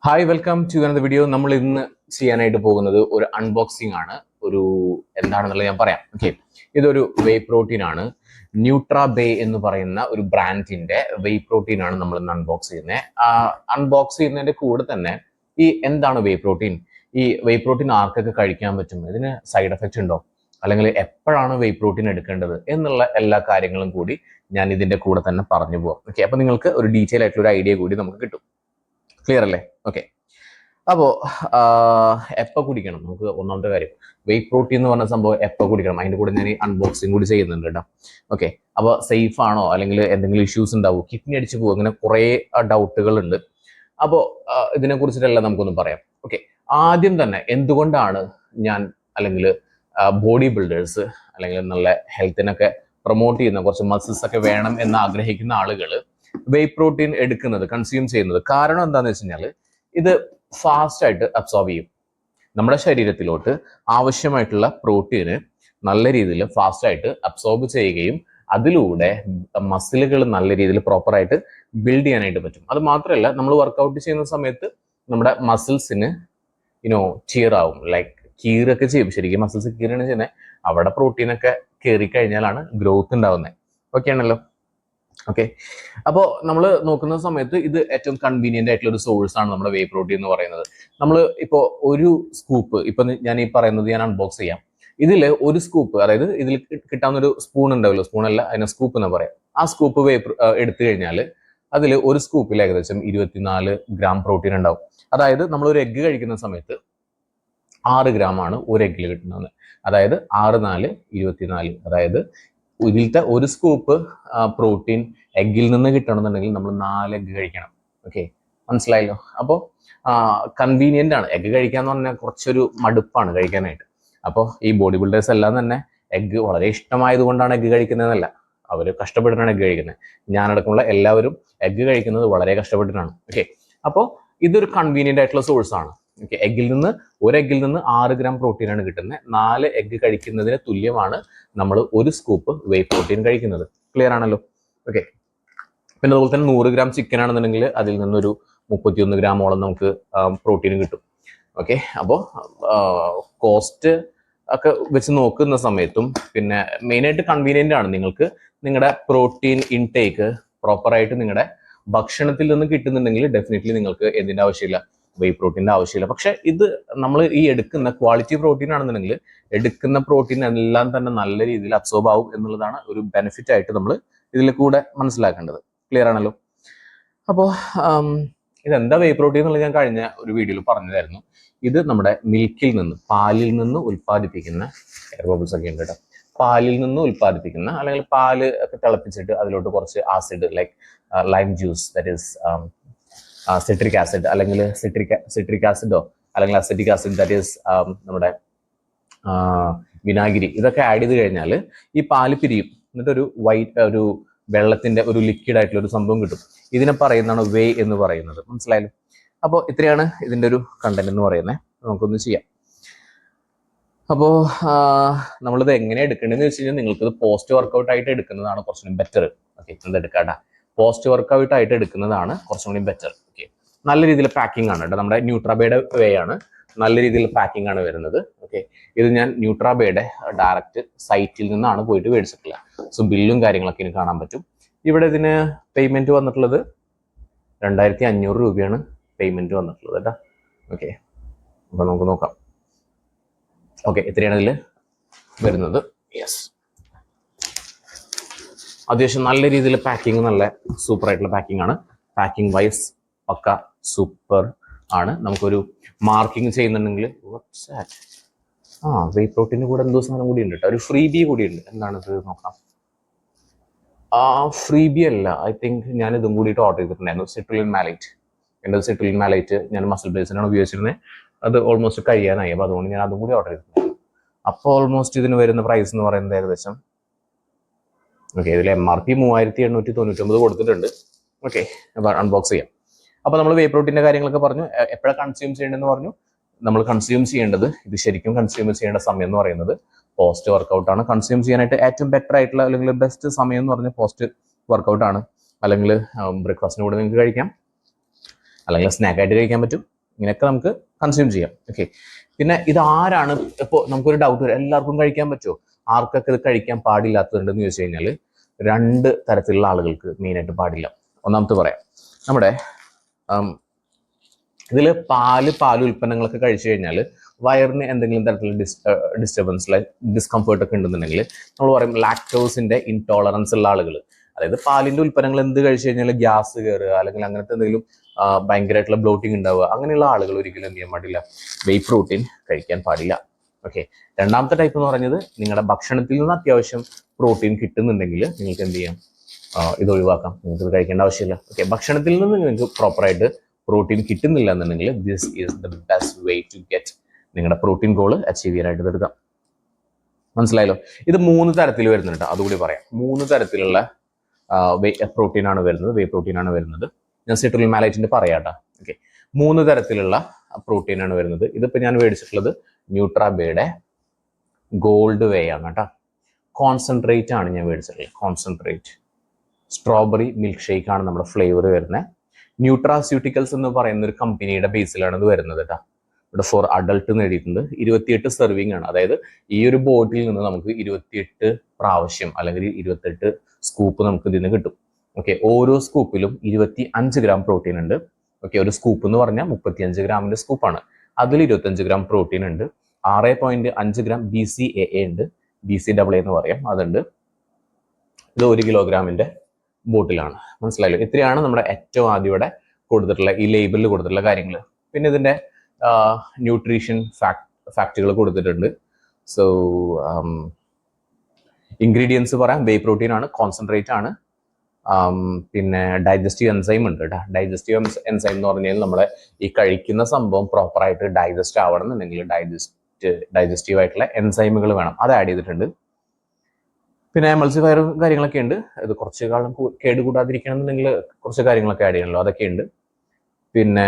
Hi welcome to another video. നമ്മൾ ഇന്ന് ചെയ്യാനായിട്ട് പോകുന്നത് ഒരു അൺബോക്സിംഗ് ആണ്. ഒരു എന്താണെന്നുള്ളത് ഞാൻ പറയാം. ഓക്കെ, ഇതൊരു വേ പ്രോട്ടീൻ ആണ്. ന്യൂട്രാബേ എന്ന് പറയുന്ന ഒരു ബ്രാൻഡിന്റെ വേ പ്രോട്ടീൻ ആണ് നമ്മൾ ഇന്ന് അൺബോക്സ് ചെയ്യുന്നത്. അൺബോക്സ് ചെയ്യുന്നതിന്റെ കൂടെ തന്നെ ഈ എന്താണ് വേ പ്രോട്ടീൻ, ഈ വേ പ്രോട്ടീൻ ആർക്കൊക്കെ കഴിക്കാൻ പറ്റും, ഇതിന് സൈഡ് എഫക്റ്റ് ഉണ്ടോ, അല്ലെങ്കിൽ എപ്പോഴാണ് വേ പ്രോട്ടീൻ എടുക്കേണ്ടത് എന്നുള്ള എല്ലാ കാര്യങ്ങളും കൂടി ഞാൻ ഇതിന്റെ കൂടെ തന്നെ പറഞ്ഞു പോകാം. ഓക്കെ, അപ്പൊ നിങ്ങൾക്ക് ഒരു ഡീറ്റെയിൽ ആയിട്ടുള്ള ഒരു ഐഡിയ കൂടി നമുക്ക് കിട്ടും. ക്ലിയർ അല്ലേ? ഓക്കെ, അപ്പോൾ എപ്പോൾ കുടിക്കണം, നമുക്ക് ഒന്നാമത്തെ കാര്യം വേ പ്രോട്ടീൻ എന്ന് പറഞ്ഞ സംഭവം എപ്പോൾ കുടിക്കണം, അതിൻ്റെ കൂടെ ഞാൻ ഈ അൺബോക്സിങ് കൂടി ചെയ്യുന്നുണ്ട് കേട്ടോ. ഓക്കെ, അപ്പോൾ സേഫ് ആണോ, അല്ലെങ്കിൽ എന്തെങ്കിലും ഇഷ്യൂസ് ഉണ്ടാവും, കിഡ്നി അടിച്ചു പോകും, അങ്ങനെ കുറേ ഡൗട്ടുകൾ ഉണ്ട്. അപ്പോൾ ഇതിനെ കുറിച്ചിട്ടെല്ലാം നമുക്കൊന്ന് പറയാം. ഓക്കെ, ആദ്യം തന്നെ എന്തുകൊണ്ടാണ് ഞാൻ അല്ലെങ്കിൽ ബോഡി ബിൽഡേഴ്സ് അല്ലെങ്കിൽ നല്ല ഹെൽത്തിനൊക്കെ പ്രൊമോട്ട് ചെയ്യുന്ന കുറച്ച് മസിൽസ് ഒക്കെ വേണം എന്ന് ആഗ്രഹിക്കുന്ന ആളുകൾ വേ പ്രോട്ടീൻ എടുക്കുന്നത്, കൺസ്യൂം ചെയ്യുന്നത്? കാരണം എന്താണെന്ന് വെച്ച് കഴിഞ്ഞാൽ ഇത് ഫാസ്റ്റ് ആയിട്ട് അബ്സോർബ് ചെയ്യും. നമ്മുടെ ശരീരത്തിലോട്ട് ആവശ്യമായിട്ടുള്ള പ്രോട്ടീന് നല്ല രീതിയിൽ ഫാസ്റ്റ് ആയിട്ട് അബ്സോർബ് ചെയ്യുകയും അതിലൂടെ മസിലുകൾ നല്ല രീതിയിൽ പ്രോപ്പറായിട്ട് ബിൽഡ് ചെയ്യാനായിട്ട് പറ്റും. അത് മാത്രമല്ല, നമ്മൾ വർക്കൗട്ട് ചെയ്യുന്ന സമയത്ത് നമ്മുടെ മസിൽസിന് ടീർ ആവും, ലൈക്ക് കീറൊക്കെ ചെയ്യും. ശരിക്കും മസിൽസ് കീറാണ് ചെയ്യുന്നത്, അവിടെ പ്രോട്ടീനൊക്കെ കയറി കഴിഞ്ഞാലാണ് ഗ്രോത്ത് ഉണ്ടാവുന്നത്. ഓക്കെ ആണല്ലോ? ഓക്കെ, അപ്പോൾ നമ്മൾ നോക്കുന്ന സമയത്ത് ഇത് ഏറ്റവും കൺവീനിയന്റ് ആയിട്ടുള്ള ഒരു സോഴ്സ് ആണ് നമ്മുടെ വേ പ്രോട്ടീൻ എന്ന് പറയുന്നത്. നമ്മൾ ഇപ്പോൾ ഒരു സ്കൂപ്പ്, ഇപ്പൊ ഞാൻ ഈ പറയുന്നത് ഞാൻ അൺബോക്സ് ചെയ്യാം. ഇതിൽ ഒരു സ്കൂപ്പ്, അതായത് ഇതിൽ കിട്ടാവുന്ന ഒരു സ്പൂൺ ഉണ്ടാവുമല്ലോ, സ്പൂണല്ല അതിനെ സ്കൂപ്പ് എന്ന് പറയാം. ആ സ്കൂപ്പ് എടുത്തു കഴിഞ്ഞാൽ അതിൽ ഒരു സ്കൂപ്പിൽ ഏകദേശം 24 ഗ്രാം പ്രോട്ടീൻ ഉണ്ടാവും. അതായത് നമ്മൾ ഒരു എഗ്ഗ് കഴിക്കുന്ന സമയത്ത് 6 ഗ്രാം ആണ് ഒരു എഗ്ഗിൽ കിട്ടുന്നത്. അതായത് 6 4 24, അതായത് ഇതിലത്തെ ഒരു സ്കൂപ്പ് പ്രോട്ടീൻ എഗ്ഗിൽ നിന്ന് കിട്ടണമെന്നുണ്ടെങ്കിൽ നമ്മൾ 4 എഗ്ഗ് കഴിക്കണം. ഓക്കെ, മനസ്സിലായല്ലോ? അപ്പോൾ കൺവീനിയന്റ് ആണ്. എഗ്ഗ് കഴിക്കാന്ന് പറഞ്ഞാൽ കുറച്ചൊരു മടുപ്പാണ് കഴിക്കാനായിട്ട്. അപ്പോൾ ഈ ബോഡി ബിൽഡേഴ്സ് എല്ലാം തന്നെ എഗ്ഗ് വളരെ ഇഷ്ടമായത് കൊണ്ടാണ് എഗ്ഗ് കഴിക്കുന്നതല്ല, അവർ കഷ്ടപ്പെട്ടിട്ടാണ് എഗ്ഗ് കഴിക്കുന്നത്. ഞാനടക്കമുള്ള എല്ലാവരും എഗ്ഗ് കഴിക്കുന്നത് വളരെ കഷ്ടപ്പെട്ടിട്ടാണ്. ഓക്കെ, അപ്പോൾ ഇതൊരു കൺവീനിയന്റ് ആയിട്ടുള്ള സോഴ്സ് ആണ്. ഓക്കെ, ഒരു എഗ്ഗിൽ നിന്ന് 6 ഗ്രാം പ്രോട്ടീനാണ് കിട്ടുന്നത്. 4 എഗ്ഗ് കഴിക്കുന്നതിന് തുല്യമാണ് നമ്മൾ ഒരു സ്കൂപ്പ് വേ പ്രോട്ടീൻ കഴിക്കുന്നത്. ക്ലിയർ ആണല്ലോ? ഓക്കെ, പിന്നെ അതുപോലെ തന്നെ 100 ഗ്രാം ചിക്കൻ ആണെന്നുണ്ടെങ്കിൽ അതിൽ നിന്നൊരു 31 ഗ്രാമോളം നമുക്ക് പ്രോട്ടീൻ കിട്ടും. ഓക്കെ, അപ്പോൾ കോസ്റ്റ് ഒക്കെ വെച്ച് നോക്കുന്ന സമയത്തും പിന്നെ മെയിനായിട്ട് കൺവീനിയന്റ് ആണ്. നിങ്ങൾക്ക് നിങ്ങളുടെ പ്രോട്ടീൻ ഇൻടേക്ക് പ്രോപ്പറായിട്ട് നിങ്ങളുടെ ഭക്ഷണത്തിൽ നിന്ന് കിട്ടുന്നുണ്ടെങ്കിൽ ഡെഫിനറ്റ്ലി നിങ്ങൾക്ക് എന്തിൻ്റെ ആവശ്യമില്ല, വേ പ്രോട്ടീൻ്റെ ആവശ്യമില്ല. പക്ഷെ ഇത് നമ്മൾ ഈ എടുക്കുന്ന ക്വാളിറ്റി പ്രോട്ടീൻ ആണെന്നുണ്ടെങ്കിൽ എടുക്കുന്ന പ്രോട്ടീൻ എല്ലാം തന്നെ നല്ല രീതിയിൽ അബ്സോർബ് ആവും എന്നുള്ളതാണ് ഒരു ബെനിഫിറ്റ് ആയിട്ട് നമ്മൾ ഇതിൽ കൂടെ മനസ്സിലാക്കേണ്ടത്. ക്ലിയർ ആണല്ലോ? അപ്പോൾ ഇതെന്താ വേ പ്രോട്ടീൻ എന്നുള്ളത് ഞാൻ കഴിഞ്ഞ ഒരു വീഡിയോയിൽ പറഞ്ഞതായിരുന്നു. ഇത് നമ്മുടെ മിൽക്കിൽ നിന്ന്, പാലിൽ നിന്ന് ഉൽപ്പാദിപ്പിക്കുന്ന, എയർ ബബിൾസ് ഒക്കെ ഉണ്ട് കേട്ടോ, പാലിൽ നിന്ന് ഉൽപ്പാദിപ്പിക്കുന്ന, അല്ലെങ്കിൽ പാല് ഒക്കെ തിളപ്പിച്ചിട്ട് അതിലോട്ട് കുറച്ച് acid like lime juice, that is citric acid, അല്ലെങ്കിൽ സിട്രിക് ആസിഡോ അല്ലെങ്കിൽ അസറ്റിക് ആസിഡ്, ദാറ്റ് ഈസ് നമ്മുടെ വിനാഗിരി, ഇതൊക്കെ ആഡ് ചെയ്ത് കഴിഞ്ഞാൽ ഈ പാല് പിരിയും. എന്നിട്ടൊരു ഒരു വെള്ളത്തിന്റെ ഒരു ലിക്വിഡ് ആയിട്ടുള്ള ഒരു സംഭവം കിട്ടും. ഇതിനെ പറയുന്നതാണ് വേ എന്ന് പറയുന്നത്. മനസ്സിലായാലും? അപ്പോൾ ഇത്രയാണ് ഇതിന്റെ ഒരു കണ്ടന്റ് എന്ന് പറയുന്നത്. നമുക്കൊന്ന് ചെയ്യാം. അപ്പോൾ നമ്മളിത് എങ്ങനെ എടുക്കേണ്ടതെന്ന് വെച്ച് കഴിഞ്ഞാൽ നിങ്ങൾക്കിത് പോസ്റ്റ് വർക്കൗട്ട് ആയിട്ട് എടുക്കുന്നതാണ് കുറച്ചുകൂടി ബെറ്റർ. ഓക്കെ, ഇത് എടുക്കാണ്ട പോസ്റ്റ് വർക്കൗട്ട് ആയിട്ട് എടുക്കുന്നതാണ് കുറച്ചും കൂടി ബെറ്റർ. ഓക്കെ, നല്ല രീതിയിൽ പാക്കിംഗ് ആണ് കേട്ടോ. നമ്മുടെ ന്യൂട്രാബേയുടെ വേ ആണ്, നല്ല രീതിയിൽ പാക്കിംഗ് ആണ് വരുന്നത്. ഓക്കെ, ഇത് ഞാൻ ന്യൂട്രാബേയുടെ ഡയറക്റ്റ് സൈറ്റിൽ നിന്നാണ് പോയിട്ട് മേടിച്ചിട്ടില്ല. സോ ബില്ലും കാര്യങ്ങളൊക്കെ ഇനി കാണാൻ പറ്റും. ഇവിടെ ഇതിന് പേയ്മെന്റ് വന്നിട്ടുള്ളത് 2500 രൂപയാണ് പേയ്മെന്റ് വന്നിട്ടുള്ളത് കേട്ടോ. ഓക്കെ, അപ്പോൾ നമുക്ക് നോക്കാം. ഓക്കെ, ഇത്രയാണ് ഇതിൽ വരുന്നത്. യെസ്, അത്യാവശ്യം നല്ല രീതിയിൽ പാക്കിംഗ്, നല്ല സൂപ്പർ ആയിട്ടുള്ള പാക്കിംഗ് ആണ്. പാക്കിംഗ് വൈസ് പക്ക സൂപ്പർ ആണ്. നമുക്കൊരു മാർക്കിംഗ് ചെയ്യുന്നുണ്ടെങ്കിൽ വേ പ്രോട്ടീൻ്റെ കൂടെ എന്തോ സാധനം കൂടി ഉണ്ട് കേട്ടോ, ഒരു ഫ്രീ ബി കൂടി ഉണ്ട്. എന്താണിത് നോക്കാം. ഫ്രീ ബി അല്ല, ഐ തിങ്ക് ഞാൻ ഇതും കൂടിയിട്ട് ഓർഡർ ചെയ്തിട്ടുണ്ടായിരുന്നു. സിട്രുലിൻ മാലൈറ്റ്. എൻ്റെ സിട്രുലിൻ മാലൈറ്റ് ഞാൻ മസിൽ ബേസിനാണ് ഉപയോഗിച്ചിരുന്നത്. അത് ഓൾമോസ്റ്റ് കഴിയാനായി, അപ്പോൾ അതുകൊണ്ട് ഞാൻ അതും കൂടി ഓർഡർ ചെയ്തിട്ടുണ്ടായിരുന്നു. അപ്പോൾ ഓൾമോസ്റ്റ് ഇതിന് വരുന്ന പ്രൈസ് എന്ന് പറയുന്നത് ഏകദേശം, ഓക്കെ, ഇതിൽ MRP 3899 കൊടുത്തിട്ടുണ്ട്. ഓക്കെ, അപ്പോൾ അൺബോക്സ് ചെയ്യാം. അപ്പോൾ നമ്മൾ വേ പ്രോട്ടീൻ്റെ കാര്യങ്ങളൊക്കെ പറഞ്ഞു, എപ്പോഴാണ് കൺസ്യൂം ചെയ്യേണ്ടതെന്ന് പറഞ്ഞു. നമ്മൾ കൺസ്യൂം ചെയ്യേണ്ടത്, ഇത് ശരിക്കും കൺസ്യൂം ചെയ്യേണ്ട സമയം എന്ന് പറയുന്നത് പോസ്റ്റ് വർക്കൗട്ടാണ്. കൺസ്യൂം ചെയ്യാനായിട്ട് ഏറ്റവും ബെറ്റർ ആയിട്ടുള്ള അല്ലെങ്കിൽ ബെസ്റ്റ് സമയം എന്ന് പറഞ്ഞാൽ പോസ്റ്റ് വർക്കൗട്ടാണ്. അല്ലെങ്കിൽ ബ്രേക്ക്ഫാസ്റ്റിന് കൂടെ നിങ്ങൾക്ക് കഴിക്കാം, അല്ലെങ്കിൽ സ്നാക്കായിട്ട് കഴിക്കാൻ പറ്റും. ഇങ്ങനെയൊക്കെ നമുക്ക് കൺസ്യൂം ചെയ്യാം. ഓക്കെ, പിന്നെ ഇത് ആരാണ്, ഇപ്പോൾ നമുക്കൊരു ഡൗട്ട് വരും, എല്ലാവർക്കും കഴിക്കാൻ പറ്റുമോ, ആർക്കൊക്കെ ഇത് കഴിക്കാൻ പാടില്ലാത്തതുണ്ടെന്ന് ചോദിച്ചു കഴിഞ്ഞാൽ 2 തരത്തിലുള്ള ആളുകൾക്ക് മെയിനായിട്ട് പാടില്ല. ഒന്നാമത്തെ പറയാം, നമ്മുടെ ഇതിൽ പാൽ ഉൽപ്പന്നങ്ങളൊക്കെ കഴിച്ചു കഴിഞ്ഞാൽ വയറിന് എന്തെങ്കിലും തരത്തിലുള്ള ഡിസ്റ്റർബൻസ് ഡിസ്കംഫേർട്ട് ഒക്കെ ഉണ്ടെന്നുണ്ടെങ്കിൽ നമ്മൾ പറയും ലാക്ടോസിന്റെ ഇൻടോളറൻസ് ഉള്ള ആളുകൾ, അതായത് പാലിന്റെ ഉൽപ്പന്നങ്ങൾ എന്ത് കഴിച്ചു കഴിഞ്ഞാൽ ഗ്യാസ് കയറുക അല്ലെങ്കിൽ അങ്ങനത്തെ എന്തെങ്കിലും ഭയങ്കരമായിട്ടുള്ള ബ്ലോട്ടിങ് ഉണ്ടാവുക, അങ്ങനെയുള്ള ആളുകൾ ഒരിക്കലും എന്ത് ചെയ്യാൻ പാടില്ല, വെയ് പ്രോട്ടീൻ കഴിക്കാൻ പാടില്ല. ഓക്കെ, രണ്ടാമത്തെ ടൈപ്പ് എന്ന് പറഞ്ഞത് നിങ്ങളുടെ ഭക്ഷണത്തിൽ നിന്ന് അത്യാവശ്യം പ്രോട്ടീൻ കിട്ടുന്നുണ്ടെങ്കിൽ നിങ്ങൾക്ക് എന്ത് ചെയ്യാം, ഇത് ഒഴിവാക്കാം, നിങ്ങൾക്ക് ഇത് കഴിക്കേണ്ട ആവശ്യമില്ല. ഓക്കെ, ഭക്ഷണത്തിൽ നിന്ന് നിങ്ങൾക്ക് പ്രോപ്പറായിട്ട് പ്രോട്ടീൻ കിട്ടുന്നില്ല എന്നുണ്ടെങ്കിൽ this is the best way to get നിങ്ങളുടെ പ്രോട്ടീൻ ഗോൾ അച്ചീവ് ചെയ്യാനായിട്ട് എടുക്കാം. മനസ്സിലായല്ലോ? ഇത് 3 തരത്തിൽ വരുന്നുണ്ട്, അതുകൂടി പറയാം. 3 തരത്തിലുള്ള പ്രോട്ടീൻ ആണ് വരുന്നത്, വേ പ്രോട്ടീൻ ആണ് വരുന്നത്. ഞാൻ സിട്രുലിൻ മാലൈറ്റിന്റെ പറയാട്ടോ. ഓക്കെ, 3 തരത്തിലുള്ള പ്രോട്ടീൻ ആണ് വരുന്നത്. ഇതിപ്പോൾ ഞാൻ മേടിച്ചിട്ടുള്ളത് ന്യൂട്രാബേയുടെ ഗോൾഡ് വേ ആണ് കേട്ടോ. കോൺസെൻട്രേറ്റ് ആണ് ഞാൻ മേടിച്ചിട്ടുള്ളത്, കോൺസെൻട്രേറ്റ് സ്ട്രോബെറി മിൽക്ക് ഷേക്ക് ആണ് നമ്മുടെ ഫ്ലേവർ വരുന്നത്. ന്യൂട്രാസ്യൂട്ടിക്കൽസ് എന്ന് പറയുന്ന ഒരു കമ്പനിയുടെ ബേസിലാണ് ഇത് വരുന്നത് കേട്ടോ. ഇവിടെ ഫോർ അഡൾട്ട് എന്ന് എഴുതിയിട്ടുണ്ട്. 28 സെർവിങ് ആണ്, അതായത് ഈ ഒരു ബോട്ടിൽ നിന്ന് നമുക്ക് 28 പ്രാവശ്യം അല്ലെങ്കിൽ 28 സ്കൂപ്പ് നമുക്ക് ഇതിൽ നിന്ന് കിട്ടും. ഓക്കെ, ഓരോ സ്കൂപ്പിലും 25 ഗ്രാം പ്രോട്ടീൻ ഉണ്ട്. ഓക്കെ, ഒരു സ്കൂപ്പ് എന്ന് പറഞ്ഞാൽ 35 ഗ്രാമിന്റെ സ്കൂപ്പാണ്. അതിൽ 25 ഗ്രാം പ്രോട്ടീൻ ഉണ്ട്. 6.5 ഗ്രാം BCAA ഉണ്ട്, BCAA എന്ന് പറയാം, അതുണ്ട്. ഇത് 1 കിലോഗ്രാമിന്റെ ബോട്ടിലാണ്. മനസ്സിലായല്ലോ? ഇത്രയാണ് നമ്മുടെ ഏറ്റവും ആദ്യം ഇവിടെ കൊടുത്തിട്ടുള്ള ഈ ലേബിളിൽ കൊടുത്തിട്ടുള്ള കാര്യങ്ങൾ. പിന്നെ ഇതിന്റെ ന്യൂട്രീഷൻ ഫാക്റ്റുകൾ കൊടുത്തിട്ടുണ്ട്. സോ ഇൻഗ്രീഡിയൻസ് പറയാം, വേ പ്രോട്ടീൻ ആണ്, കോൺസെൻട്രേറ്റ് ആണ്, പിന്നെ ഡൈജസ്റ്റീവ് എൻസൈം ഉണ്ട് കേട്ടോ. ഡൈജസ്റ്റീവ് എൻസൈം എന്ന് പറഞ്ഞാൽ നമ്മളെ ഈ കഴിക്കുന്ന സംഭവം പ്രോപ്പറായിട്ട് ഡൈജസ്റ്റ് ആവണം എന്നുണ്ടെങ്കിൽ ഡൈജസ്റ്റീവ് ആയിട്ടുള്ള എൻസൈമുകൾ വേണം, അത് ആഡ് ചെയ്തിട്ടുണ്ട്. പിന്നെ എമൾസിഫയറും കാര്യങ്ങളൊക്കെ ഉണ്ട്. ഇത് കുറച്ച് കാലം കേടുകൂടാതിരിക്കണം എന്നുണ്ടെങ്കിൽ കുറച്ച് കാര്യങ്ങളൊക്കെ ആഡ് ചെയ്യണമല്ലോ, അതൊക്കെ ഉണ്ട്. പിന്നെ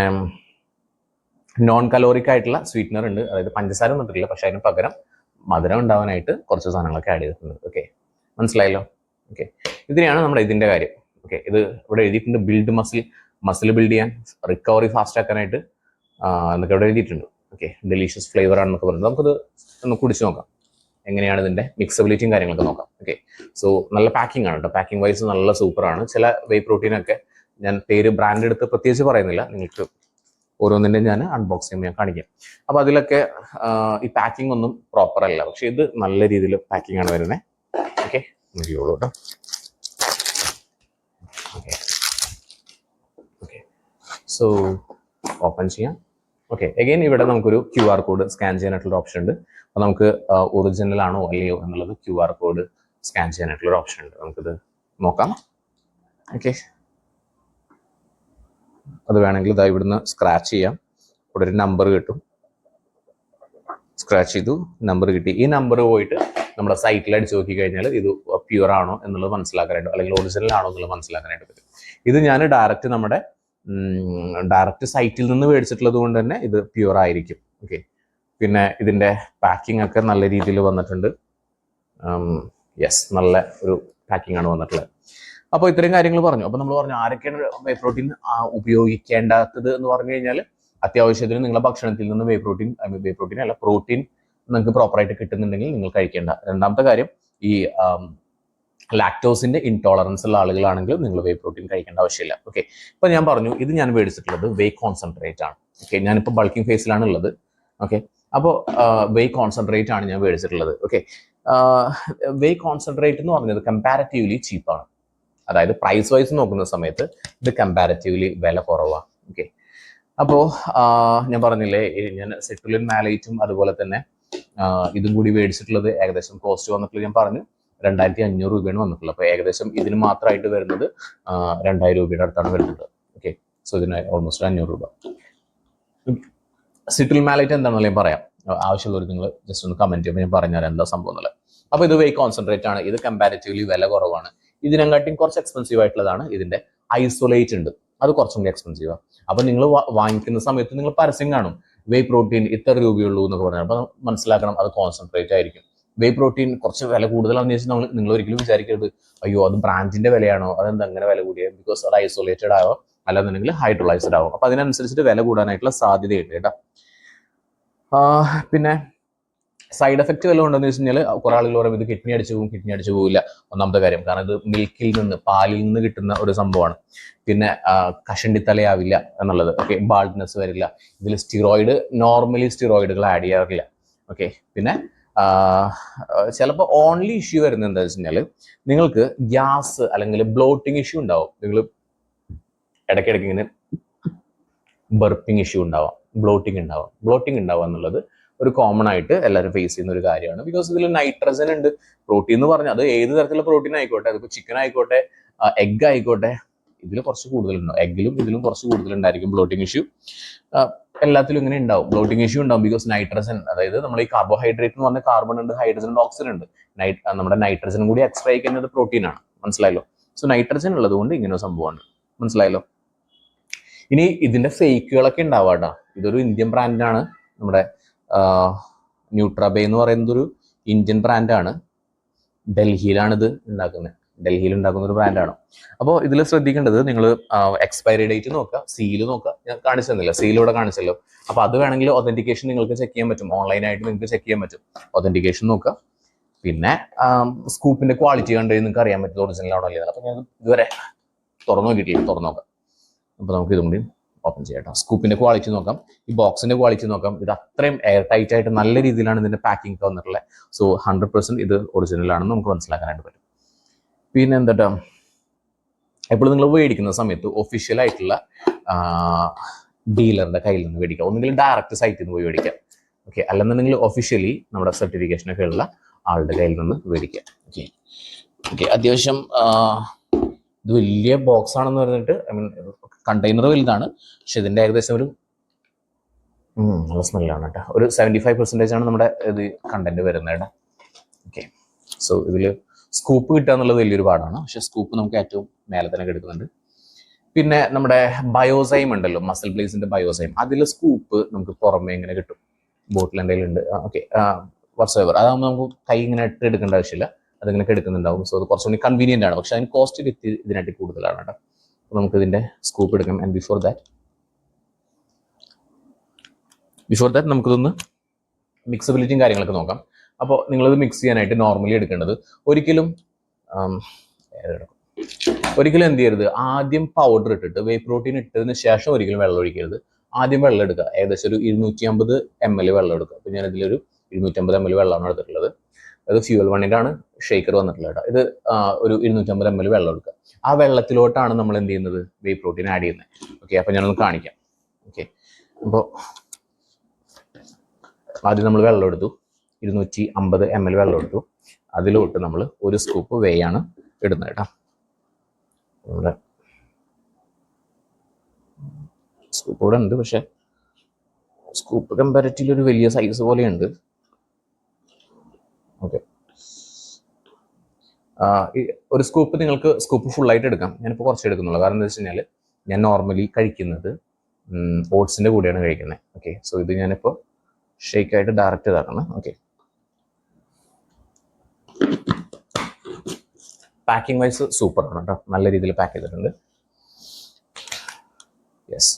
നോൺ കലോറിക് ആയിട്ടുള്ള സ്വീറ്റ്നർ ഉണ്ട്, അതായത് പഞ്ചസാര ഒന്നും ഇട്ടില്ല, പക്ഷെ അതിന് പകരം മധുരം ഉണ്ടാവാനായിട്ട് കുറച്ച് സാധനങ്ങളൊക്കെ ആഡ് ചെയ്തിട്ടുണ്ട്. ഓക്കെ, മനസ്സിലായല്ലോ? ഓക്കെ, ഇതിനെയാണ് നമ്മുടെ ഇതിന്റെ കാര്യം. ഓക്കെ, ഇത് ഇവിടെ എഴുതിയിട്ടുണ്ട്, ബിൽഡ് മസിൽ ബിൽഡ് ചെയ്യാൻ, റിക്കവറി ഫാസ്റ്റ് ആക്കാനായിട്ട് എന്നൊക്കെ ഇവിടെ എഴുതിയിട്ടുണ്ട്. ഓക്കെ, ഡെലീഷ്യസ് ഫ്ലേവർ ആണെന്നൊക്കെ പറഞ്ഞത്. നമുക്കത് ഒന്ന് കുടിച്ച് നോക്കാം, എങ്ങനെയാണ് ഇതിന്റെ മിക്സബിലിറ്റിയും കാര്യങ്ങളൊക്കെ നോക്കാം. ഓക്കെ, സോ നല്ല പാക്കിംഗ് ആണ് കേട്ടോ, പാക്കിംഗ് വൈസ് നല്ല സൂപ്പറാണ്. ചില വേ പ്രോട്ടീനൊക്കെ ഞാൻ പേര് ബ്രാൻഡ് എടുത്ത് പ്രത്യേകിച്ച് പറയുന്നില്ല, നിങ്ങൾക്ക് ഓരോന്നിൻ്റെ ഞാൻ അൺബോക്സിങ് ഞാൻ കാണിക്കാം. അപ്പോൾ അതിലൊക്കെ ഈ പാക്കിംഗ് ഒന്നും പ്രോപ്പർ അല്ല, പക്ഷെ ഇത് നല്ല രീതിയിൽ പാക്കിംഗ് ആണ് വരുന്നത്. ഓക്കെ, നോക്കിയോളൂ കേട്ടോ. ഓക്കെ ഓക്കെ, സോ ഓപ്പൺ ചെയ്യാം. ഓക്കെ, അഗൈൻ ഇവിടെ നമുക്കൊരു QR കോഡ് സ്കാൻ ചെയ്യാനായിട്ടുള്ള ഓപ്ഷൻ ഉണ്ട്. അപ്പോൾ നമുക്ക് ഒറിജിനൽ ആണോ അല്ലയോ എന്നുള്ളത് QR കോഡ് സ്കാൻ ചെയ്യാനായിട്ടുള്ള ഓപ്ഷൻ ഉണ്ട്, നമുക്കിത് നോക്കാം. ഓക്കെ, അത് വേണമെങ്കിൽ ഇതാ ഇവിടുന്ന് സ്ക്രാച്ച് ചെയ്യാം. ഇവിടെ ഒരു നമ്പർ കിട്ടും, സ്ക്രാച്ച് ചെയ്തു, നമ്പർ കിട്ടി. ഈ നമ്പർ പോയിട്ട് നമ്മുടെ സൈറ്റിൽ അടിച്ച് നോക്കി കഴിഞ്ഞാൽ ഇത് പ്യുവർ ആണോ എന്നുള്ളത് മനസ്സിലാക്കാനായിട്ട്, അല്ലെങ്കിൽ ഒറിജിനൽ ആണോ എന്നുള്ളത് മനസ്സിലാക്കാനായിട്ട് പറ്റും. ഇത് ഞാൻ ഡയറക്റ്റ് സൈറ്റിൽ നിന്ന് മേടിച്ചിട്ടുള്ളത് കൊണ്ട് തന്നെ ഇത് പ്യുവർ ആയിരിക്കും. ഓക്കെ, പിന്നെ ഇതിൻ്റെ പാക്കിംഗ് ഒക്കെ നല്ല രീതിയിൽ വന്നിട്ടുണ്ട്. യെസ്, നല്ല ഒരു പാക്കിംഗ് ആണ് വന്നിട്ടുള്ളത്. അപ്പോൾ ഇത്രയും കാര്യങ്ങൾ പറഞ്ഞു. അപ്പോൾ നമ്മൾ പറഞ്ഞു ആരൊക്കെയാണ് വേ പ്രോട്ടീൻ ഉപയോഗിക്കേണ്ടാത്തത് എന്ന് പറഞ്ഞു കഴിഞ്ഞാൽ, അത്യാവശ്യത്തിന് നിങ്ങളുടെ ഭക്ഷണത്തിൽ നിന്ന് വേ പ്രോട്ടീൻ അല്ല, പ്രോട്ടീൻ നിങ്ങൾക്ക് പ്രോപ്പറായിട്ട് കിട്ടുന്നുണ്ടെങ്കിൽ നിങ്ങൾ കഴിക്കേണ്ട. രണ്ടാമത്തെ കാര്യം, ഈ ലാക്ടോസിന്റെ ഇൻടോളറൻസ് ഉള്ള ആളുകളാണെങ്കിൽ നിങ്ങൾ വേ പ്രോട്ടീൻ കഴിക്കേണ്ട ആവശ്യമില്ല. ഓക്കെ, ഇപ്പൊ ഞാൻ പറഞ്ഞു ഇത് ഞാൻ മേടിച്ചിട്ടുള്ളത് വേ കോൺസെൻട്രേറ്റ് ആണ്. ഓക്കെ, ഞാനിപ്പോൾ ബൾക്കിംഗ് ഫേസിലാണ് ഉള്ളത്. ഓക്കെ, അപ്പോൾ വേ കോൺസെൻട്രേറ്റ് ആണ് ഞാൻ മേടിച്ചിട്ടുള്ളത്. ഓക്കെ, വേ കോൺസെൻട്രേറ്റ് എന്ന് പറഞ്ഞത് കമ്പാരിറ്റീവ്ലി ചീപ്പാണ്, അതായത് പ്രൈസ് വൈസ് നോക്കുന്ന സമയത്ത് ഇത് കമ്പാരിറ്റീവ്ലി വില കുറവാണ്. ഓക്കെ, അപ്പോൾ ഞാൻ പറഞ്ഞില്ലേ, ഞാൻ സിട്രുലിൻ മാലൈറ്റും അതുപോലെ തന്നെ ഇതും കൂടി മേടിച്ചിട്ടുള്ളത് ഏകദേശം കോസ്റ്റ് വന്നിട്ടുള്ളത് ഞാൻ പറഞ്ഞു 2500 രൂപയാണ് വന്നിട്ടുള്ളത്. അപ്പോൾ ഏകദേശം ഇതിന് മാത്രമായിട്ട് വരുന്നത് 2000 രൂപയുടെ അടുത്താണ് വരുന്നത്. ഓക്കെ, സോ ഇതിന് ഓൾമോസ്റ്റ് 500 രൂപ. സിട്രുലിൻ മാലൈറ്റ് എന്താണെന്ന് ഞാൻ പറയാം, ആവശ്യമുള്ളവർ നിങ്ങൾ ജസ്റ്റ് ഒന്ന് കമന്റ് ചെയ്യുമ്പോൾ ഞാൻ പറഞ്ഞുതരാം എന്താ സംഭവം എന്നുള്ളത്. അപ്പോൾ ഇത് വേ കോൺസെൻട്രേറ്റ് ആണ്, ഇത് കമ്പാരിറ്റീവ്ലി വില കുറവാണ്. ഇതിനെക്കാട്ടിയും കുറച്ച് എക്സ്പെൻസീവ് ആയിട്ടുള്ളതാണ് ഇതിന്റെ ഐസൊലേറ്റ് ഉണ്ട്, അത് കുറച്ചും കൂടി എക്സ്പെൻസീവാണ്. അപ്പോൾ നിങ്ങൾ വാങ്ങിക്കുന്ന സമയത്ത് നിങ്ങൾ പരസ്യം കാണും, വേ പ്രോട്ടീൻ ഇത്ര രൂപയുള്ളൂ എന്നൊക്കെ പറഞ്ഞാൽ. അപ്പോൾ മനസ്സിലാക്കണം അത് കോൺസെൻട്രേറ്റ് ആയിരിക്കും. വേ പ്രോട്ടീൻ കുറച്ച് വില കൂടുതലാണെന്ന് വെച്ചാൽ നിങ്ങൾ ഒരിക്കലും വിചാരിക്കരുത് അയ്യോ അത് ബ്രാൻഡിന്റെ വിലയാണോ, അതെന്താ അങ്ങനെ വില കൂടിയത്, ബിക്കോസ് അത് ഐസൊലേറ്റഡ് ആയോ അല്ലാന്നുണ്ടെങ്കിൽ ഹൈഡ്രോളൈസ്ഡ് ആവും. അപ്പൊ അതിനനുസരിച്ചിട്ട് വില കൂടാനായിട്ടുള്ള സാധ്യതയുണ്ട് കേട്ടോ. പിന്നെ സൈഡ് എഫക്റ്റ് വല്ലതും ഉണ്ടെന്ന് വെച്ച് കഴിഞ്ഞാൽ കുറെ ആളുകൾ പറയും ഇത് കിഡ്നി അടിച്ചു പോകില്ല. ഒന്നാമത്തെ കാര്യം, കാരണം ഇത് മിൽക്കിൽ നിന്ന്, പാലിൽ നിന്ന് കിട്ടുന്ന ഒരു സംഭവമാണ്. പിന്നെ കഷണ്ടിത്തലയാവില്ല എന്നുള്ളത്. ഓക്കെ, ബാൾഡ്നെസ് വരില്ല. ഇതിൽ നോർമലി സ്റ്റിറോയിഡുകൾ ആഡ് ചെയ്യാറില്ല. ഓക്കെ, പിന്നെ ചിലപ്പോൾ ഓൺലി ഇഷ്യൂ വരുന്നത് എന്താ വെച്ച് കഴിഞ്ഞാൽ നിങ്ങൾക്ക് ഗ്യാസ് അല്ലെങ്കിൽ ബ്ലോട്ടിങ് ഇഷ്യൂ ഉണ്ടാവും. നിങ്ങൾ ഇടയ്ക്കിടയ്ക്ക് ഇങ്ങനെ ബർപ്പിംഗ് ഇഷ്യൂ ഉണ്ടാവാം, ബ്ലോട്ടിങ് ഉണ്ടാവുക എന്നുള്ളത് ഒരു കോമൺ ആയിട്ട് എല്ലാവരും ഫേസ് ചെയ്യുന്ന ഒരു കാര്യമാണ്. ബിക്കോസ് ഇതിൽ നൈട്രജൻ ഉണ്ട്. പ്രോട്ടീൻ എന്ന് പറഞ്ഞാൽ അത് ഏത് തരത്തിലുള്ള പ്രോട്ടീൻ ആയിക്കോട്ടെ, അതിപ്പോൾ ചിക്കൻ ആയിക്കോട്ടെ, എഗ് ആയിക്കോട്ടെ, ഇതിൽ കുറച്ച് കൂടുതലുണ്ടാവും. എഗ്ഗിലും ഇതിലും കുറച്ച് കൂടുതലുണ്ടായിരിക്കും ബ്ലോട്ടിംഗ് ഇഷ്യൂ. എല്ലാത്തിലും ഇങ്ങനെ ഉണ്ടാവും, ബ്ലോട്ടിംഗ് ഇഷ്യൂ ഉണ്ടാവും. ബിക്കോസ് നൈട്രജൻ, അതായത് നമ്മൾ ഈ കാർബോഹൈഡ്രേറ്റ് എന്ന് പറഞ്ഞാൽ കാർബൺ ഉണ്ട്, ഹൈഡ്രജൻ ഉണ്ട്, ഓക്സിജൻ ഉണ്ട്. നമ്മുടെ നൈട്രജൻ കൂടി എക്സ്ട്രാ ആയിരിക്കുന്നത് പ്രോട്ടീനാണ്. മനസ്സിലായല്ലോ? സോ നൈട്രജൻ ഉള്ളത് കൊണ്ട് ഇങ്ങനെ ഒരു സംഭവമാണ്. മനസ്സിലായല്ലോ? ഇനി ഇതിന്റെ ഫേക്കുകളൊക്കെ ഉണ്ടാവാട്ടോ. ഇതൊരു ഇന്ത്യൻ ബ്രാൻഡാണ്. നമ്മുടെ ന്യൂട്രാബേ എന്ന് പറയുന്നത് ഒരു ഇന്ത്യൻ ബ്രാൻഡാണ്. ഡൽഹിയിലാണ് ഇത് ഉണ്ടാക്കുന്നത്. ഡൽഹിയിൽ ഉണ്ടാക്കുന്ന ഒരു ബ്രാൻഡാണ്. അപ്പോൾ ഇതിൽ ശ്രദ്ധിക്കേണ്ടത്, നിങ്ങൾ എക്സ്പയറി ഡേറ്റ് നോക്കുക, സീല് നോക്കുക. ഞാൻ കാണിച്ചു തന്നില്ല, സീലിവിടെ കാണിച്ചല്ലോ. അപ്പോൾ അത് വേണമെങ്കിൽ ഒതന്റിക്കേഷൻ നിങ്ങൾക്ക് ചെക്ക് ചെയ്യാൻ പറ്റും, ഓൺലൈനായിട്ട് നിങ്ങൾക്ക് ചെക്ക് ചെയ്യാൻ പറ്റും. ഒതന്റിക്കേഷൻ നോക്കുക. പിന്നെ സ്കൂപ്പിന്റെ ക്വാളിറ്റി കണ്ടു നിങ്ങൾക്ക് അറിയാൻ പറ്റും ഒറിജിനൽ ആണോ അല്ലേ. അപ്പോൾ ഞാൻ ഇതുവരെ തുറന്നു നോക്കിയിട്ടില്ല, തുറന്നു നോക്കാം. അപ്പോൾ നമുക്ക് ഇതും കൂടി ഓപ്പൺ ചെയ്യാം. സ്കൂപ്പിന്റെ ക്വാളിറ്റി നോക്കാം, ഈ ബോക്സിന്റെ ക്വാളിറ്റി നോക്കാം. ഇത് അത്രയും എയർ ടൈറ്റ് ആയിട്ട് നല്ല രീതിയിലാണ് ഇതിന്റെ പാക്കിംഗ് വന്നിട്ടുള്ളത്. സോ 100% ഇത് ഒറിജിനൽ ആണെന്ന് നമുക്ക് മനസ്സിലാക്കാനായിട്ട് പറ്റും. പിന്നെ എന്താ, എപ്പോഴും നിങ്ങൾ മേടിക്കുന്ന സമയത്ത് ഒഫീഷ്യൽ ആയിട്ടുള്ള ഡീലറുടെ കയ്യിൽ നിന്ന് മേടിക്കാം. ഒന്നുകിൽ ഡയറക്റ്റ് സൈറ്റിൽ നിന്ന് പോയി മേടിക്കാം. ഓക്കെ, അല്ലെന്നുണ്ടെങ്കിൽ ഒഫീഷ്യലി നമ്മുടെ സർട്ടിഫിക്കേഷനൊക്കെ ഉള്ള ആളുടെ കയ്യിൽ നിന്ന് മേടിക്കാം. ഓക്കെ ഓക്കെ അത്യാവശ്യം ഇത് വലിയ ബോക്സ് ആണെന്ന് പറഞ്ഞിട്ട്, ഐ മീൻ കണ്ടെയ്നർ വലുതാണ്, പക്ഷെ ഇതിന്റെ ഏകദേശം ഒരു നല്ല സ്മെല്ലാണ് കേട്ടോ. ഒരു 75% ആണ് നമ്മുടെ ഇത് കണ്ടന്റ് വരുന്നത് കേട്ടോ. ഓക്കെ, സോ ഇതിൽ സ്കൂപ്പ് കിട്ടുക എന്നുള്ളത് വലിയൊരു പാടാണ്, പക്ഷെ സ്കൂപ്പ് നമുക്ക് ഏറ്റവും മേലെ തന്നെ കിടക്കുന്നുണ്ട്. പിന്നെ നമ്മുടെ ബയോസൈം ഉണ്ടല്ലോ, മസിൽ ബ്ലേസിന്റെ ബയോസൈം, അതിൽ സ്കൂപ്പ് നമുക്ക് പുറമേ ഇങ്ങനെ കിട്ടും. ബോട്ടിൽ എന്തെങ്കിലും ഉണ്ട്. ഓക്കെ, വാട്ട്സെവർ, അതാകുമ്പോൾ നമുക്ക് കൈ ഇങ്ങനെ ഇട്ട് എടുക്കേണ്ട ആവശ്യമില്ല, അതിങ്ങനെയൊക്കെ എടുക്കുന്നുണ്ടാവും. സോ അത് കുറച്ചുകൂടി കൺവീനിയന്റ് ആണ്, പക്ഷെ അതിന് കോസ്റ്റ് ഇതിനായിട്ട് കൂടുതലാണ് കേട്ടോ. അപ്പോൾ നമുക്ക് ഇതിന്റെ സ്കൂപ്പ് എടുക്കാം. ആൻഡ് ബിഫോർ ദാറ്റ് നമുക്കിതൊന്ന് മിക്സബിലിറ്റിയും കാര്യങ്ങളൊക്കെ നോക്കാം. അപ്പോൾ നിങ്ങളിത് മിക്സ് ചെയ്യാനായിട്ട് നോർമലി എടുക്കേണ്ടത് ഒരിക്കലും എന്ത് ചെയ്യരുത്, ആദ്യം പൗഡർ ഇട്ടിട്ട് വേ പ്രോട്ടീൻ ഇട്ടതിന് ശേഷം ഒരിക്കലും വെള്ളം ഒഴിക്കരുത്. ആദ്യം വെള്ളം എടുക്കുക, ഏകദേശം ഒരു 250 ml വെള്ളം എടുക്കുക. അപ്പോൾ ഞാനിതിലൊരു 250 ml വെള്ളമാണ് എടുത്തിട്ടുള്ളത്. അത് ഫ്യൂവൽ വണ്ണിൻ്റെ ആണ് ഷേക്കർ വന്നിട്ടുള്ളത് കേട്ടോ. ഇത് ഒരു 250 ml വെള്ളം എടുക്കുക. ആ വെള്ളത്തിലോട്ടാണ് നമ്മൾ എന്ത് ചെയ്യുന്നത്, വേ പ്രോട്ടീൻ ആഡ് ചെയ്യുന്നത്. ഓക്കെ, അപ്പോൾ ഞാനൊന്ന് കാണിക്കാം. ഓക്കെ, അപ്പോൾ ആദ്യം നമ്മൾ വെള്ളം എടുത്തു, 250 ml വെള്ളം എടുത്തു. അതിലോട്ട് നമ്മൾ ഒരു സ്കൂപ്പ് വേ ആണ് ഇടുന്നത് കേട്ടോ. നമ്മുടെ സ്കൂപ്പ് ഇവിടെ ഉണ്ട്, പക്ഷെ സ്കൂപ്പ് കമ്പാരിറ്റീവ്ലി ഒരു വലിയ സൈസ് പോലെയുണ്ട്. ഓക്കെ, ഒരു സ്കൂപ്പ് നിങ്ങൾക്ക് സ്കൂപ്പ് ഫുള്ളായിട്ട് എടുക്കാം. ഞാനിപ്പോൾ കുറച്ച് എടുക്കുന്നുള്ളൂ, കാരണം എന്താ വെച്ച് കഴിഞ്ഞാൽ ഞാൻ നോർമലി കഴിക്കുന്നത് ഓട്സിൻ്റെ കൂടെയാണ് കഴിക്കുന്നത്. ഓക്കെ, സോ ഇത് ഞാനിപ്പോൾ ഷേക്കായിട്ട് ഡയറക്റ്റ് ഇതാക്കണം. ഓക്കെ, പാക്കിംഗ് വൈസ് സൂപ്പറാണ് കേട്ടോ, നല്ല രീതിയിൽ പാക്ക് ചെയ്തിട്ടുണ്ട്. യെസ്,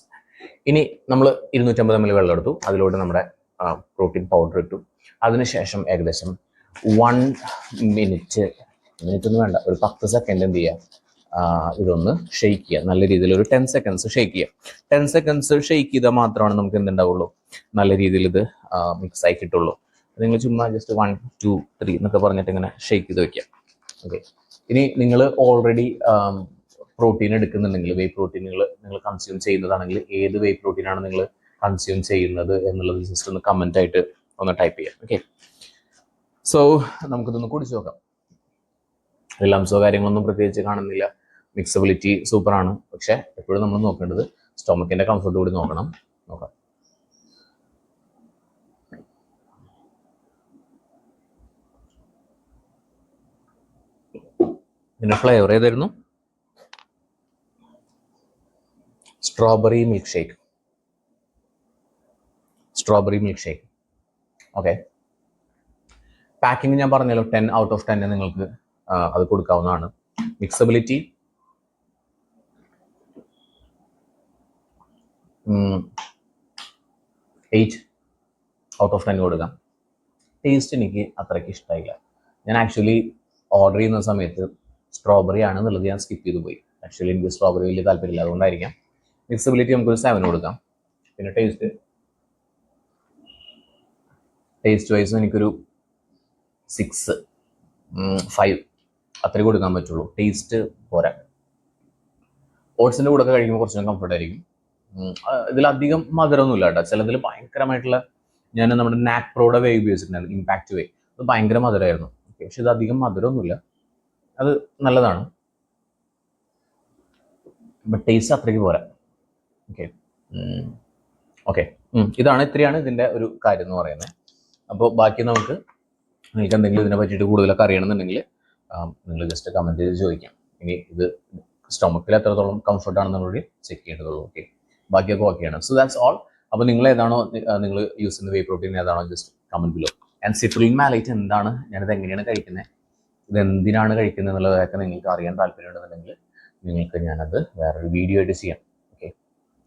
ഇനി നമ്മൾ 250 ml വെള്ളം എടുത്തു, അതിലോട്ട് നമ്മുടെ പ്രോട്ടീൻ പൗഡർ ഇട്ടു. അതിനുശേഷം ഏകദേശം 1 മിനിറ്റ് ഒന്നും വേണ്ട, ഒരു 10 സെക്കൻഡ് എന്ത് ചെയ്യുക, ഇതൊന്ന് ഷെയ്ക്ക് ചെയ്യുക. നല്ല രീതിയിൽ ഒരു 10 സെക്കൻഡ്സ് ഷെയ്ക്ക് ചെയ്യുക. 10 സെക്കൻഡ്സ് ഷെയ്ക്ക് ചെയ്താൽ മാത്രമാണ് നമുക്ക് എന്തുണ്ടാവുള്ളൂ, നല്ല രീതിയിൽ ഇത് മിക്സ് ആയി കിട്ടുള്ളൂ. നിങ്ങൾ ചുമ്മാ ജസ്റ്റ് 1 2 3 എന്നൊക്കെ പറഞ്ഞിട്ട് ഇങ്ങനെ ഷെയ്ക്ക് ചെയ്ത് വെക്കുക. ഓക്കെ, ഇനി നിങ്ങൾ ഓൾറെഡി പ്രോട്ടീൻ എടുക്കുന്നുണ്ടെങ്കിൽ, വേ പ്രോട്ടീനുകൾ നിങ്ങൾ കൺസ്യൂം ചെയ്യുന്നതാണെങ്കിൽ ഏത് വേ പ്രോട്ടീനാണ് നിങ്ങൾ കൺസ്യൂം ചെയ്യുന്നത് എന്നുള്ളത് ജസ്റ്റ് ഒന്ന് കമൻ്റ് ആയിട്ട് ഒന്ന് ടൈപ്പ് ചെയ്യാം. ഓക്കെ, സോ നമുക്കിതൊന്ന് കുടിച്ച് നോക്കാം. ലംസോ കാര്യങ്ങളൊന്നും പ്രത്യേകിച്ച് കാണുന്നില്ല. മിക്സബിലിറ്റി സൂപ്പറാണ്, പക്ഷെ എപ്പോഴും നമ്മൾ നോക്കേണ്ടത് സ്റ്റൊമക്കിന്റെ കംഫർട്ട് കൂടി നോക്കാം. ഇതിന്റെ ഫ്ലേവർ ഏതായിരുന്നു? Strawberry milk shake. Okay, packing ഞാൻ പറഞ്ഞല്ലോ 10 out of 10 നിങ്ങൾക്ക് അത് കൊടുക്കാവുന്നതാണ്. മിക്സബിലിറ്റി 8 ഔട്ട് ഓഫ് 10 കൊടുക്കാം. ടേസ്റ്റ് എനിക്ക് അത്രയ്ക്ക് ഇഷ്ടമായില്ല. ഞാൻ ആക്ച്വലി ഓർഡർ ചെയ്യുന്ന സമയത്ത് സ്ട്രോബെറി ആണെന്നുള്ളത് ഞാൻ സ്കിപ്പ് ചെയ്ത് പോയി. ആക്ച്വലി എനിക്ക് സ്ട്രോബെറി വലിയ താല്പര്യമില്ല, അതുകൊണ്ടായിരിക്കാം. മിക്സബിലിറ്റി നമുക്കൊരു 7 കൊടുക്കാം. പിന്നെ ടേസ്റ്റ് വൈസ് എനിക്കൊരു 6, 5 അത്രേ കൊടുക്കാൻ പറ്റുള്ളൂ. ടേസ്റ്റ് പോരാ. ഓട്സിൻ്റെ കൂടെ ഒക്കെ കഴിക്കുമ്പോൾ കുറച്ചും കംഫർട്ട് ആയിരിക്കും. ഇതിലധികം മധുരമൊന്നുമില്ല കേട്ടോ. ചിലതിൽ ഭയങ്കരമായിട്ടുള്ള, ഞാൻ നമ്മുടെ നാക്പ്രോയുടെ വേ ഉപയോഗിച്ചിട്ടുണ്ടായിരുന്നു, ഇമ്പാക്റ്റ് വേ. അത് ഭയങ്കര മധുരമായിരുന്നു. പക്ഷെ ഇത് അധികം മധുരമൊന്നുമില്ല, അത് നല്ലതാണ്. ബട്ട് ടേസ്റ്റ് അത്രയ്ക്ക് പോരാ. ഓക്കെ ഇത്രയാണ് ഇതിൻ്റെ ഒരു കാര്യം എന്ന് പറയുന്നത്. അപ്പോൾ ബാക്കി നിങ്ങൾക്ക് എന്തെങ്കിലും ഇതിനെ പറ്റിയിട്ട് കൂടുതലൊക്കെ അറിയണമെന്നുണ്ടെങ്കിൽ നിങ്ങൾ ജസ്റ്റ് കമൻറ്റ് ചെയ്ത് ചോദിക്കാം. ഇനി ഇത് സ്റ്റൊമക്കിൽ എത്രത്തോളം കംഫർട്ട് ആണെന്നുള്ളത് ചെക്ക് ചെയ്യേണ്ടതുള്ളൂ. ബാക്കിയൊക്കെ ഓക്കെയാണ്. So that's all. അപ്പോൾ നിങ്ങൾ ഏതാണോ നിങ്ങൾ യൂസ് ചെയ്യുന്ന വേ പ്രോട്ടീൻ ഏതാണോ just comment below. And citrulline malate എന്താണ്, ഞാനിത് എങ്ങനെയാണ് കഴിക്കുന്നത്, ഇത് എന്തിനാണ് കഴിക്കുന്നത് എന്നുള്ളതൊക്കെ നിങ്ങൾക്ക് അറിയാൻ താല്പര്യമുണ്ടെന്നുണ്ടെങ്കിൽ നിങ്ങൾക്ക് ഞാനത് വേറൊരു വീഡിയോ ആയിട്ട് ചെയ്യാം.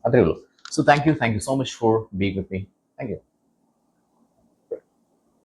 അത്രേ ഉള്ളൂ. So thank you so much for being with me. Thank you.